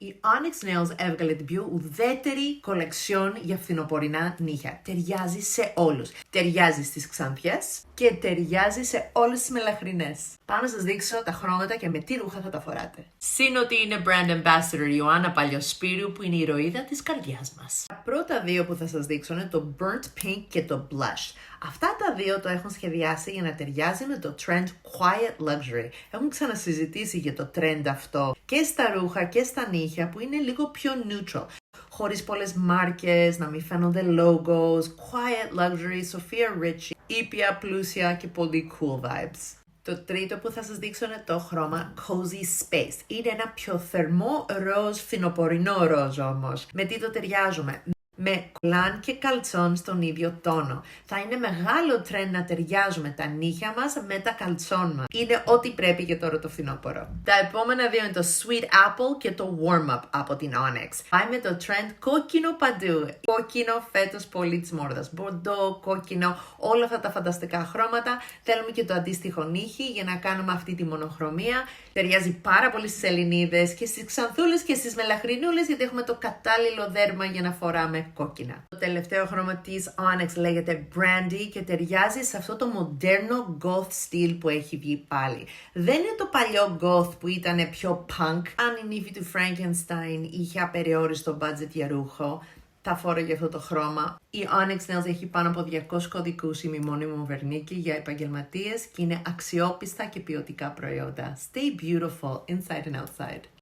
Η Onyx Nails έβγαλε την πιο ουδέτερη κολεξιόν για φθινοπορεινά νύχια. Ταιριάζει σε όλους. Ταιριάζει στις ξανθιές και ταιριάζει σε όλες τις μελαχρινές. Πάω να σας δείξω τα χρώματα και με τι ρούχα θα τα φοράτε. Συν ότι είναι brand ambassador η Ιωάννα Παλιοσπύρου που είναι η ηρωίδα της καρδιάς μας. Τα πρώτα δύο που θα σας δείξω είναι το burnt pink και το blush. Αυτά τα δύο το έχουν σχεδιάσει για να ταιριάζει με το trend quiet luxury. Έχουν ξανασυζητήσει για το trend αυτό και στα ρούχα και στα νύχια που είναι λίγο πιο neutral. Χωρίς πολλές μάρκες, να μην φαίνονται logos, quiet luxury, Sophia Richie, ήπια, πλούσια και πολύ cool vibes. Το τρίτο που θα σας δείξω είναι το χρώμα Cozy Space. Είναι ένα πιο θερμό ροζ, φθινοπορεινό ροζ όμως. Με τι το ταιριάζουμε? Με κολάν και καλτσόν στον ίδιο τόνο. Θα είναι μεγάλο τρend να ταιριάζουμε τα νύχια μας με τα καλτσόν μας. Είναι ό,τι πρέπει για τώρα το φθινόπωρο. Τα επόμενα δύο είναι το Sweet Apple και το Warm Up από την Onyx. Πάει με το trend κόκκινο παντού. Κόκκινο φέτος πολύ της μόρδας. Μπορντό, κόκκινο, όλα αυτά τα φανταστικά χρώματα. Θέλουμε και το αντίστοιχο νύχι για να κάνουμε αυτή τη μονοχρωμία. Ταιριάζει πάρα πολύ στις Ελληνίδες και στις ξανθούλες και στις μελαχρινούλες γιατί έχουμε το κατάλληλο δέρμα για να φοράμε κόκκινα. Το τελευταίο χρώμα της Onyx λέγεται Brandy και ταιριάζει σε αυτό το μοντέρνο goth στυλ που έχει βγει πάλι. Δεν είναι το παλιό goth που ήταν πιο punk. Αν η νύφη του Frankenstein είχε απεριόριστο budget για ρούχο, θα φόρεγε αυτό το χρώμα. Η Onyx Nails έχει πάνω από 200 κωδικούς ημιμόνιμου βερνίκι για επαγγελματίες και είναι αξιόπιστα και ποιοτικά προϊόντα. Stay beautiful inside and outside.